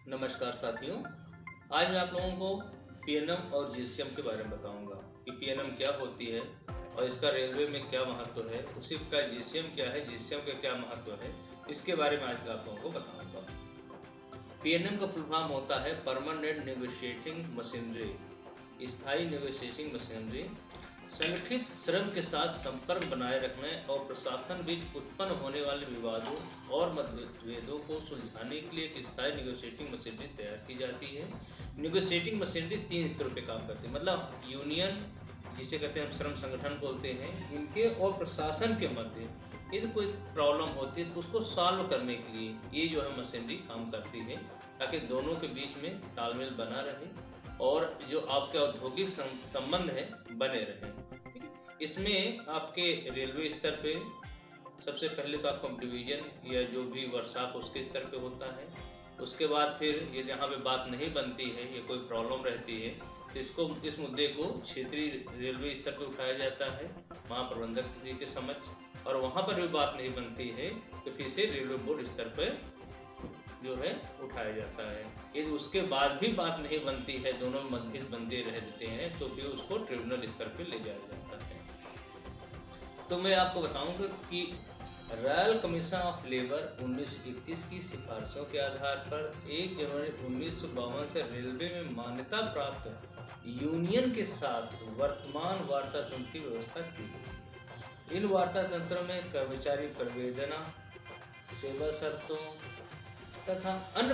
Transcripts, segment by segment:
नमस्कार साथियों, आज मैं आप लोगों को पीएनएम और जीसीएम के बारे में बताऊंगा कि पीएनएम क्या होती है और इसका रेलवे में क्या महत्व है। उसी प्रकार जीसीएम क्या है, जीसीएम का क्या महत्व है, इसके बारे में आज मैं आप लोगों को बताऊंगा। पीएनएम का फुल फॉर्म होता है परमानेंट नेगोशिएटिंग मशीनरी। स्थायी नेगोशिएटिंग मशीनरी संगठित श्रम के साथ संपर्क बनाए रखने और प्रशासन बीच उत्पन्न होने वाले विवादों और मतभेदों को सुलझाने के लिए एक स्थायी नेगोशिएटिंग मशीनरी तैयार की जाती है। नेगोशिएटिंग मशीनरी 3 स्तरों पे काम करती है, मतलब यूनियन जिसे कहते हैं हम श्रम संगठन बोलते हैं, इनके और प्रशासन के मध्य यदि कोई प्रॉब्लम होती है तो उसको सॉल्व करने के लिए ये जो है मशीनरी काम करती है, ताकि दोनों के बीच में तालमेल बना रहे और जो आपके औद्योगिक संबंध है बने रहें। इसमें आपके रेलवे स्तर पे सबसे पहले तो आपका डिवीजन या जो भी वर्कशॉप उसके स्तर पे होता है। उसके बाद फिर ये जहाँ पे बात नहीं बनती है या कोई प्रॉब्लम रहती है तो इस मुद्दे को क्षेत्रीय रेलवे स्तर पे उठाया जाता है महाप्रबंधक जी के समक्ष, और वहाँ पर भी बात नहीं बनती है तो फिर से रेलवे बोर्ड स्तर पर जो है उठाया जाता है। यदि उसके बाद भी बात नहीं बनती है, दोनों मतभेद बनते रह देते हैं, तो फिर उसको ट्रिब्यूनल स्तर पर ले जाया जाता है। तो मैं आपको बताऊंगा कि रॉयल कमीशन ऑफ लेबर 1931 की सिफारिशों के आधार पर 1 जनवरी 1952 से रेलवे में मान्यता प्राप्त यूनियन के साथ वर्तमान वार्ता तंत्र की व्यवस्था की गई। इन वार्ता तंत्रों में कर्मचारी प्रवेदना, सेवा शर्तों तथा अन्य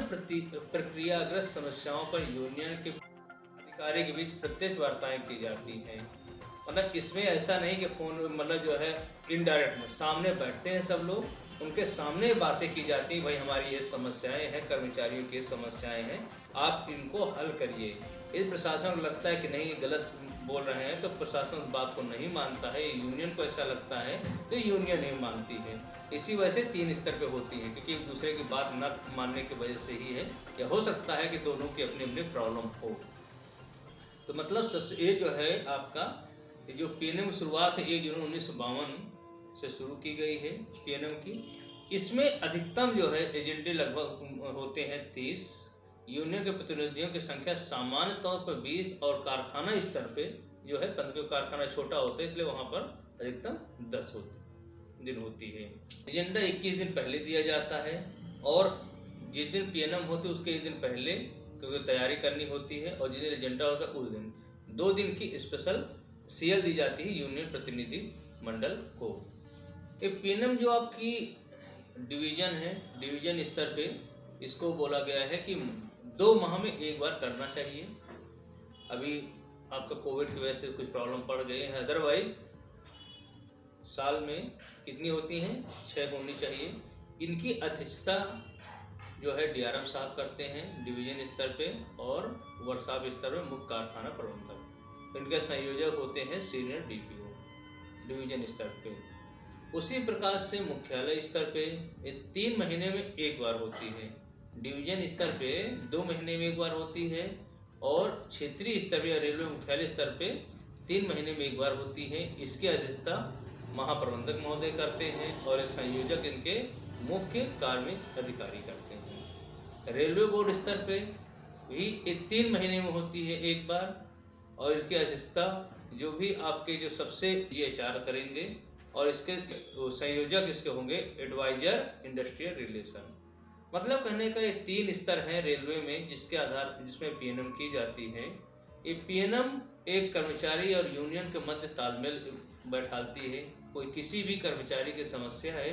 प्रक्रियाग्रस्त समस्याओं पर यूनियन के अधिकारी के बीच प्रत्यक्ष वार्ताएं की जाती हैं। मतलब इसमें ऐसा नहीं कि फोन मतलब जो है इनडायरेक्ट में सामने बैठते हैं सब लोग, उनके सामने बातें की जाती है, भाई हमारी ये समस्याएं हैं, कर्मचारियों की समस्याएं हैं, आप इनको हल करिए। इस प्रशासन को लगता है कि नहीं ये गलत बोल रहे हैं तो प्रशासन उस बात को नहीं मानता है, यूनियन को ऐसा लगता है तो यूनियन नहीं मानती है। इसी वजह से 3 स्तर पे होती है, क्योंकि एक दूसरे की बात न मानने की वजह से ही है, या हो सकता है कि दोनों की अपनी अपनी प्रॉब्लम हो। तो मतलब सबसे ये जो है आपका जो पीएनएम की शुरुआत है 1 जनवरी 1952 से शुरू की गई है पीएनएम की। इसमें अधिकतम जो है एजेंडे लगभग होते हैं 30। यूनियन के प्रतिनिधियों की संख्या सामान्य तौर पर 20 और कारखाना स्तर पे जो है 15 कारखाना छोटा होता है, इसलिए वहाँ पर अधिकतम 10 दिन होती है। एजेंडा 21 दिन पहले दिया जाता है और जिस दिन पीएनएम होती है उसके 1 दिन पहले क्योंकि तैयारी करनी होती है, और जिस दिन एजेंडा होता है उस दिन 2 दिन की स्पेशल सीएल दी जाती है यूनियन प्रतिनिधि मंडल को। ये पीएनएम जो आपकी डिवीजन है, डिवीजन स्तर पे इसको बोला गया है कि 2 माह में एक बार करना चाहिए। अभी आपका कोविड की वजह से कुछ प्रॉब्लम पड़ गई है, अदरवाइज साल में कितनी होती हैं, 6 होनी चाहिए। इनकी अध्यक्षता जो है डीआरएम साहब करते हैं डिवीजन स्तर पे, और वर्कशॉप स्तर में मुख्य कारखाना प्रबंधक। इनके संयोजक होते हैं सीनियर डीपीओ डिवीजन स्तर पे। उसी प्रकार से मुख्यालय स्तर पे 3 महीने में एक बार होती है, डिवीजन स्तर पे 2 महीने में एक बार होती है, और क्षेत्रीय स्तर पे या रेलवे मुख्यालय स्तर पे 3 महीने में एक बार होती है। इसकी अध्यक्षता महाप्रबंधक महोदय करते हैं और संयोजक इनके मुख्य कार्मिक अधिकारी करते हैं। रेलवे बोर्ड स्तर पे भी 3 महीने में होती है एक बार, और इसकी अध्यक्षता जो भी आपके जो सबसे एचआर करेंगे, और इसके संयोजक इसके होंगे एडवाइजर इंडस्ट्रियल रिलेशन। मतलब कहने का ये 3 स्तर हैं रेलवे में जिसमें पीएनएम की जाती है। ये पीएनएम एक कर्मचारी और यूनियन के मध्य तालमेल बैठाती है। कोई किसी भी कर्मचारी की समस्या है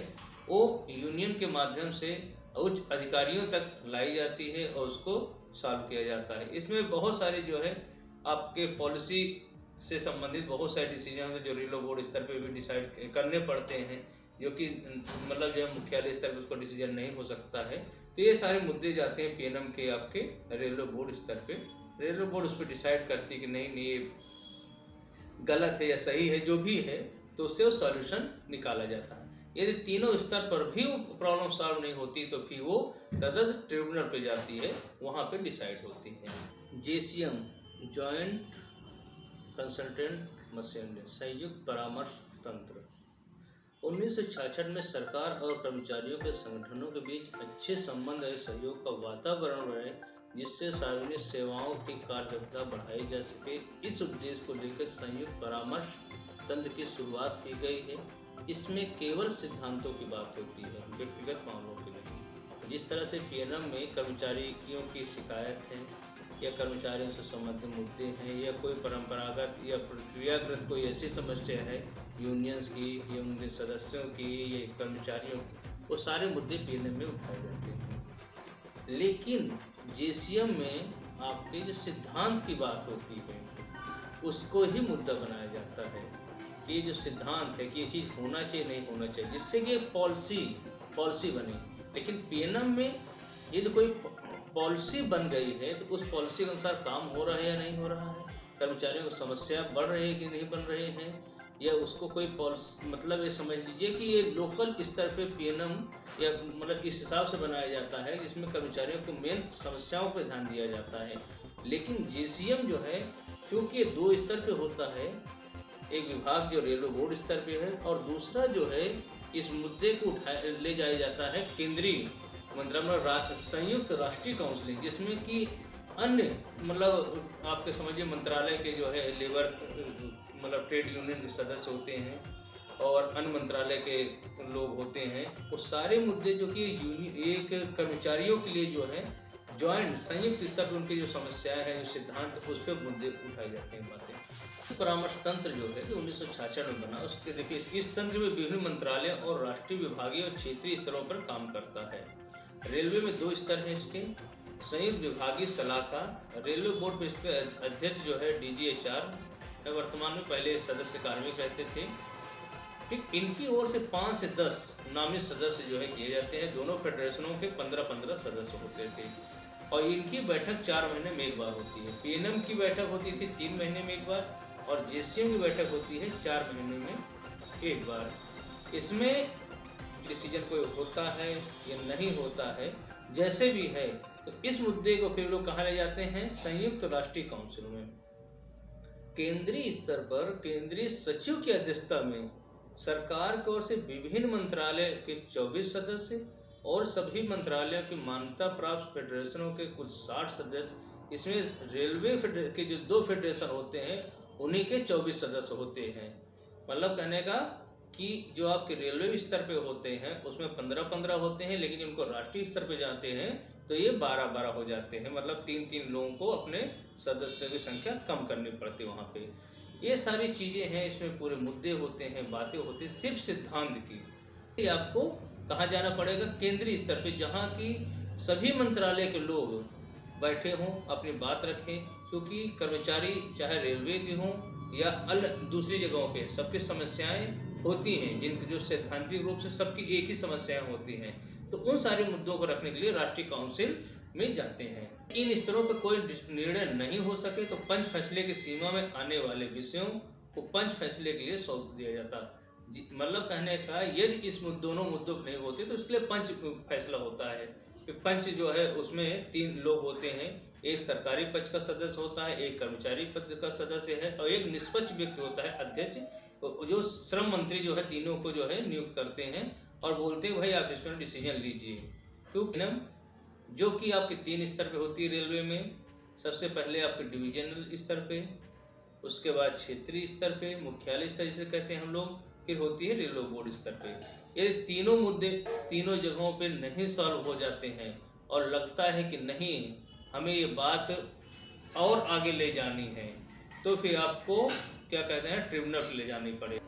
वो यूनियन के माध्यम से उच्च अधिकारियों तक लाई जाती है और उसको सॉल्व किया जाता है। इसमें बहुत सारे जो है आपके पॉलिसी से संबंधित बहुत सारे डिसीजन हैं जो रेलवे बोर्ड स्तर पे भी डिसाइड करने पड़ते हैं, जो कि मतलब जो है मुख्यालय स्तर पे उसको डिसीजन नहीं हो सकता है। तो ये सारे मुद्दे जाते हैं पीएनएम के आपके रेलवे बोर्ड स्तर पे। रेलवे बोर्ड उस पर डिसाइड करती है कि नहीं ये गलत है या सही है, जो भी है, तो उससे वो सॉल्यूशन निकाला जाता है। यदि तीनों स्तर पर भी वो प्रॉब्लम सॉल्व नहीं होती तो फिर वो तदर्थ ट्रिब्यूनल पे जाती है, वहाँ पे डिसाइड होती है। जेसीएम जॉइंट कंसल्टेंट मशीनरी संयुक्त परामर्श तंत्र 1966 में सरकार और कर्मचारियों के संगठनों के बीच अच्छे संबंध और सहयोग का वातावरण बने, जिससे सार्वजनिक सेवाओं की कार्यक्षमता बढ़ाई जा सके। इस उद्देश्य को लेकर संयुक्त परामर्श तंत्र की शुरुआत की गई है। इसमें केवल सिद्धांतों की बात होती है, व्यक्तिगत मामलों की नहीं। जिस तरह से पीएनएम में कर्मचारियों की शिकायत है या कर्मचारियों से संबंधित मुद्दे हैं या कोई परंपरागत या प्रक्रियागत कोई ऐसी समस्या है यूनियंस की या उनके सदस्यों की या कर्मचारियों की, वो सारे मुद्दे पीएनएम में उठाए जाते हैं। लेकिन जेसीएम में आपके जो सिद्धांत की बात होती है उसको ही मुद्दा बनाया जाता है कि ये जो सिद्धांत है कि ये चीज़ होना चाहिए नहीं होना चाहिए, जिससे कि पॉलिसी बने। लेकिन पीएनएम में यदि कोई पॉलिसी बन गई है तो उस पॉलिसी के अनुसार काम हो रहा है या नहीं हो रहा है, कर्मचारियों की समस्या बढ़ रही है कि नहीं बन रहे हैं, या उसको कोई पॉलिसी मतलब ये समझ लीजिए कि ये लोकल स्तर पे पीएनएम या मतलब इस हिसाब से बनाया जाता है जिसमें कर्मचारियों को मेन समस्याओं पर ध्यान दिया जाता है। लेकिन जेसीएम जो है क्योंकि ये 2 स्तर पे होता है, एक विभाग जो रेलवे बोर्ड स्तर पे है और दूसरा जो है इस मुद्दे को ले जाया जाता है केंद्रीय मंत्रालय संयुक्त राष्ट्रीय काउंसिल, जिसमें कि अन्य मतलब आपके समझिए मंत्रालय के जो है लेबर मतलब ट्रेड यूनियन के सदस्य होते हैं और अन्य मंत्रालय के लोग होते हैं। वो सारे मुद्दे जो कि एक कर्मचारियों के लिए जो है जॉइंट संयुक्त स्तर पर उनकी जो समस्याएं हैं, जो सिद्धांत, उस पर मुद्दे उठाए जाते हैं बातें। परामर्श तंत्र जो है 1966 में बना, उसके देखिए इस तंत्र में विभिन्न मंत्रालय और राष्ट्रीय, विभागीय और क्षेत्रीय स्तरों पर काम करता है। रेलवे में 2 स्तर हैं इसके। संयुक्त विभागीय सलाहकार रेलवे बोर्ड पर इसके अध्यक्ष जो है DGHR है वर्तमान में, पहले सदस्य कार्मिक रहते थे। ठीक इनकी ओर से 5 से 10 नामित सदस्य जो है किए जाते हैं। दोनों फेडरेशनों के 15-15 सदस्य होते थे और इनकी बैठक 4 महीने में एक बार होती है। पीएनएम की बैठक होती थी 3 महीने में एक बार और जेसीएम की बैठक होती है 4 महीने में एक बार। इसमें डिसीजन कोई होता है या नहीं होता है, जैसे भी है, तो इस मुद्दे को फिर लोग कहाँ ले जाते हैं, संयुक्त राष्ट्रीय काउंसिल में। केंद्रीय स्तर पर केंद्रीय सचिव की अध्यक्षता में सरकार की ओर से विभिन्न मंत्रालय के 24 सदस्य और सभी मंत्रालयों की मान्यता प्राप्त फेडरेशनों के कुछ 60 सदस्य, इसमें रेलवे के जो 2 फेडरेशन होते हैं उन्हीं के 24 सदस्य होते हैं। मतलब कहने का कि जो आपके रेलवे स्तर पे होते हैं उसमें 15-15 होते हैं, लेकिन इनको राष्ट्रीय स्तर पे जाते हैं तो ये 12-12 हो जाते हैं। मतलब 3-3 लोगों को अपने सदस्यों की संख्या कम करनी पड़ती है वहाँ पे। ये सारी चीज़ें हैं, इसमें पूरे मुद्दे होते हैं, बातें होती हैं सिर्फ सिद्धांत की। आपको कहाँ जाना पड़ेगा, केंद्रीय स्तर पे, जहाँ की सभी मंत्रालय के लोग बैठे हों, अपनी बात रखें, क्योंकि कर्मचारी चाहे रेलवे के हों या अलग दूसरी जगहों पे सबकी समस्याएं होती हैं, जिनके जो सैद्धांतिक रूप से सबकी एक ही समस्याएं होती हैं। तो उन सारे मुद्दों को रखने के लिए राष्ट्रीय काउंसिल में जाते हैं। इन स्तरों पर कोई निर्णय नहीं हो सके तो पंच फैसले की सीमा में आने वाले विषयों को पंच फैसले के लिए सौंप दिया जाता। मतलब कहने का यदि इस दोनों मुद्दों नहीं होते तो इसके लिए पंच फैसला होता है। पंच जो है उसमें 3 लोग होते हैं, एक सरकारी पक्ष का सदस्य होता है, एक कर्मचारी पक्ष का सदस्य है और एक निष्पक्ष व्यक्ति होता है अध्यक्ष, जो श्रम मंत्री जो है तीनों को जो है नियुक्त करते हैं और बोलते हैं भाई आप इसमें डिसीजन लीजिए। क्योंकि जो कि आपके 3 स्तर पे होती है रेलवे में। सबसे पहले आपके डिविजनल स्तर पे, उसके बाद क्षेत्रीय स्तर पे, मुख्यालय स्तर जिसे कहते हैं हम लोग, फिर होती है रेलवे बोर्ड स्तर पे। यदि तीनों मुद्दे तीनों जगहों पे नहीं सॉल्व हो जाते हैं और लगता है कि नहीं हमें ये बात और आगे ले जानी है, तो फिर आपको क्या कहते हैं ट्रिब्यूनल ले जानी पड़ेगी।